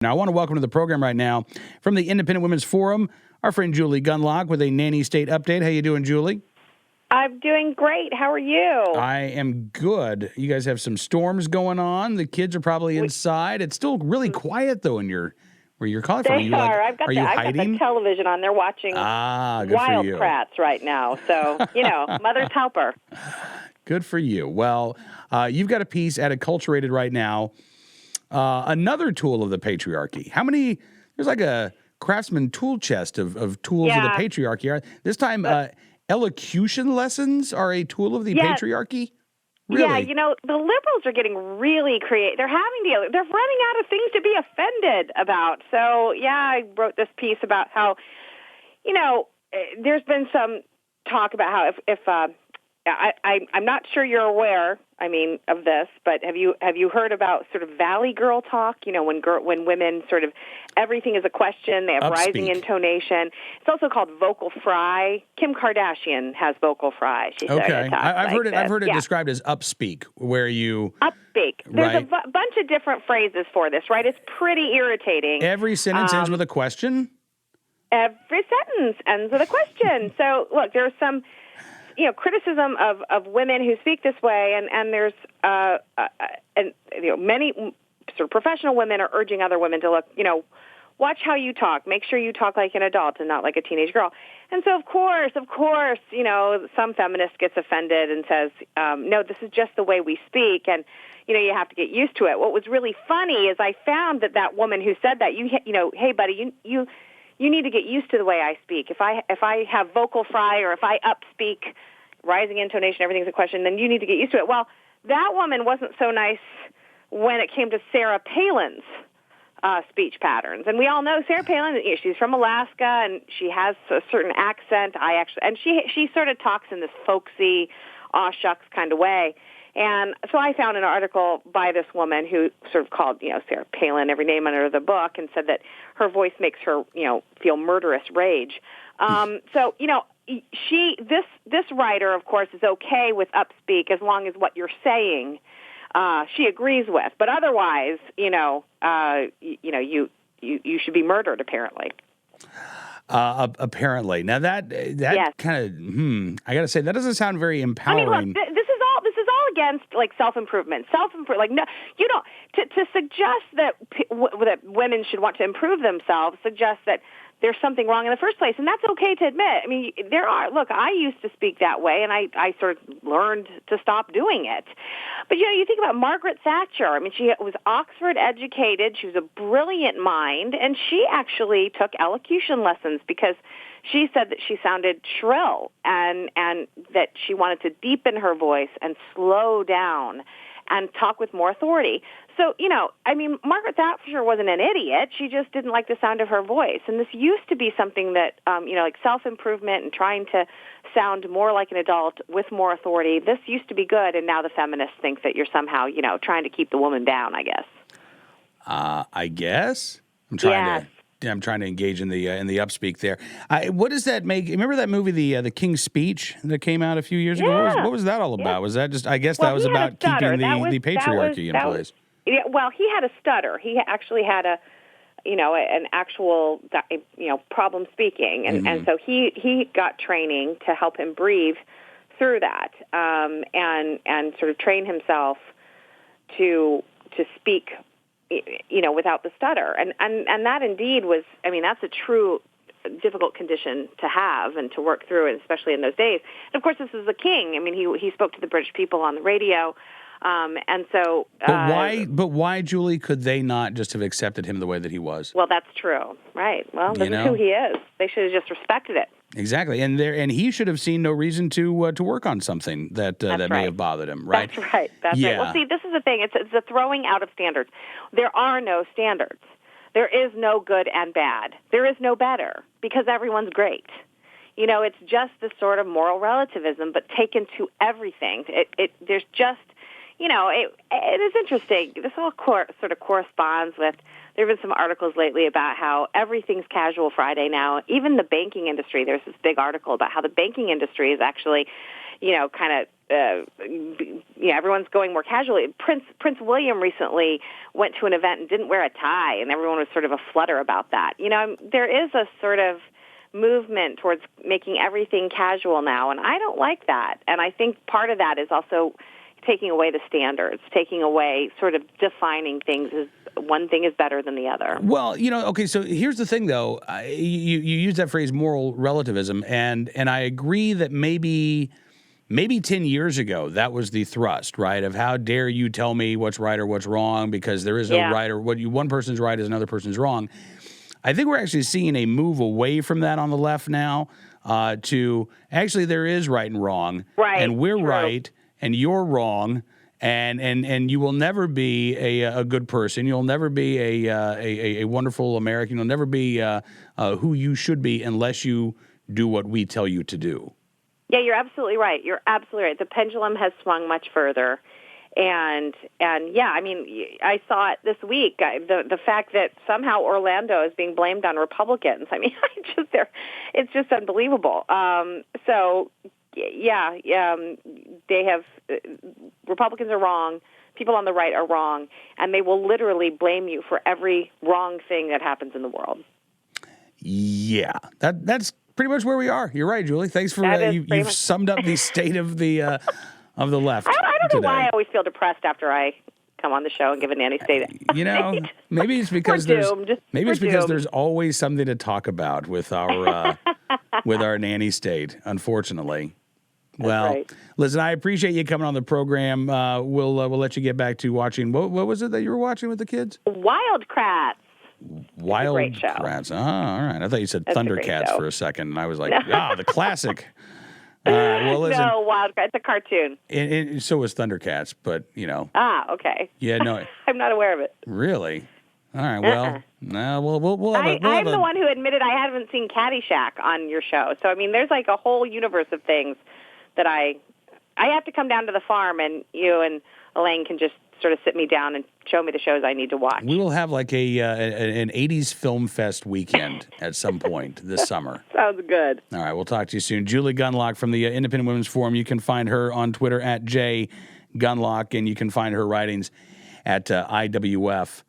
Now, I want to welcome to the program right now from the Independent Women's Forum, our friend Julie Gunlock with a Nanny State update. How you doing, Julie? I'm doing great. How are you? I am good. You guys have some storms going on. The kids are probably inside. It's still really quiet, though, where you're calling from. They are. I've got hiding? the television on. They're watching Wild Kratts right now. So, mother's helper. Good for you. Well, you've got a piece at Acculturated right now. Another tool of the patriarchy. There's like a craftsman tool chest of tools of the patriarchy. This time, elocution lessons are a tool of the patriarchy? Really? Yeah, the liberals are getting really creative. They're running out of things to be offended about. So, I wrote this piece about how, there's been some talk about how if I'm not sure you're aware, of this, but have you heard about sort of valley girl talk? When women sort of everything is a question, they have rising intonation. It's also called vocal fry. Kim Kardashian has vocal fry. She started to talk I've heard it described as upspeak, where you upspeak. There's a bunch of different phrases for this, right? It's pretty irritating. Every sentence ends with a question. Every sentence ends with a question. So look, there's some criticism of women who speak this way, and there's many sort of professional women are urging other women to look, watch how you talk. Make sure you talk like an adult and not like a teenage girl. And so, of course, some feminist gets offended and says, no, this is just the way we speak, and you have to get used to it. What was really funny is I found that woman who said that, hey, buddy, you need to get used to the way I speak. If I have vocal fry or if I upspeak, rising intonation, everything's a question, then you need to get used to it. Well, that woman wasn't so nice when it came to Sarah Palin's speech patterns. And we all know Sarah Palin, she's from Alaska, and she has a certain accent. She sort of talks in this folksy, aw shucks kind of way. And so I found an article by this woman who sort of called, Sarah Palin every name under the book and said that her voice makes her, feel murderous rage. This writer, of course, is okay with upspeak as long as what you're saying she agrees with. But otherwise, you should be murdered, apparently. Apparently. Now that kind of, I got to say, that doesn't sound very empowering. Look, this is all against self-improvement. No, you don't. To suggest that women should want to improve themselves suggests that there's something wrong in the first place, and that's okay to admit. I used to speak that way, and I sort of learned to stop doing it. But, you think about Margaret Thatcher. She was Oxford educated. She was a brilliant mind, and she actually took elocution lessons because she said that she sounded shrill and that she wanted to deepen her voice and slow down and talk with more authority. So, Margaret Thatcher wasn't an idiot. She just didn't like the sound of her voice. And this used to be something that, like self-improvement and trying to sound more like an adult with more authority, this used to be good. And now the feminists think that you're somehow, trying to keep the woman down, I guess. I guess? I'm trying to engage in the upspeak there. What does that make? Remember that movie, the King's Speech, that came out a few years ago? What was that all about? Was that just? I guess that was about keeping the patriarchy in place. Well, he had a stutter. He actually had an actual problem speaking, and so he got training to help him breathe through that, and sort of train himself to speak without the stutter. And that indeed was, that's a true difficult condition to have and to work through, especially in those days. And of course, this is the king. He spoke to the British people on the radio. And so... But why, Julie, could they not just have accepted him the way that he was? Well, that's true. Right. Well, this is who he is. They should have just respected it. Exactly. And he should have seen no reason to work on something that may have bothered him, right? That's right. That's right. Well, see, this is the thing. It's the throwing out of standards. There are no standards. There is no good and bad. There is no better because everyone's great. It's just this sort of moral relativism, but taken to everything. There's just... it is interesting. This all sort of corresponds with, there have been some articles lately about how everything's casual Friday now. Even the banking industry, there's this big article about how the banking industry is actually, kind of, everyone's going more casually. Prince William recently went to an event and didn't wear a tie, and everyone was sort of a flutter about that. There is a sort of movement towards making everything casual now, and I don't like that. And I think part of that is also taking away the standards, taking away sort of defining things as one thing is better than the other. Well, okay, so here's the thing, though. You use that phrase moral relativism, and I agree that maybe 10 years ago, that was the thrust, right, of how dare you tell me what's right or what's wrong, because there is no right or one person's right is another person's wrong. I think we're actually seeing a move away from that on the left now to actually there is right and wrong, and we're right and you're wrong, and you will never be a good person. You'll never be a wonderful American. You'll never be who you should be unless you do what we tell you to do. Yeah, you're absolutely right. You're absolutely right. The pendulum has swung much further. And yeah, I mean, I saw it this week. The fact that somehow Orlando is being blamed on Republicans. I mean, it's just unbelievable. They have Republicans are wrong. People on the right are wrong, and they will literally blame you for every wrong thing that happens in the world. Yeah, that's pretty much where we are. You're right, Julie. Thanks for you've summed up the state of the left. I don't know today. why I always feel depressed after I come on the show and give a Nanny State. Maybe it's because there's always something to talk about with our Nanny State. Unfortunately. Well, listen, I appreciate you coming on the program. We'll let you get back to watching. What was it that you were watching with the kids? Wildcrats. Wildcrats. Oh, all right. I thought you said Thundercats for a second, and I was like, the classic. Well, listen. No, Wildcrats. It's a cartoon. And so was Thundercats, but Ah, okay. Yeah, no. I'm not aware of it. Really? All right. Well, we'll have I'm the one who admitted I haven't seen Caddyshack on your show. So I mean, there's like a whole universe of things that I have to come down to the farm, and you and Elaine can just sort of sit me down and show me the shows I need to watch. We will have like an 80s Film Fest weekend at some point this summer. Sounds good. All right, we'll talk to you soon. Julie Gunlock from the Independent Women's Forum. You can find her on Twitter at @jgunlock, and you can find her writings at iwf.org.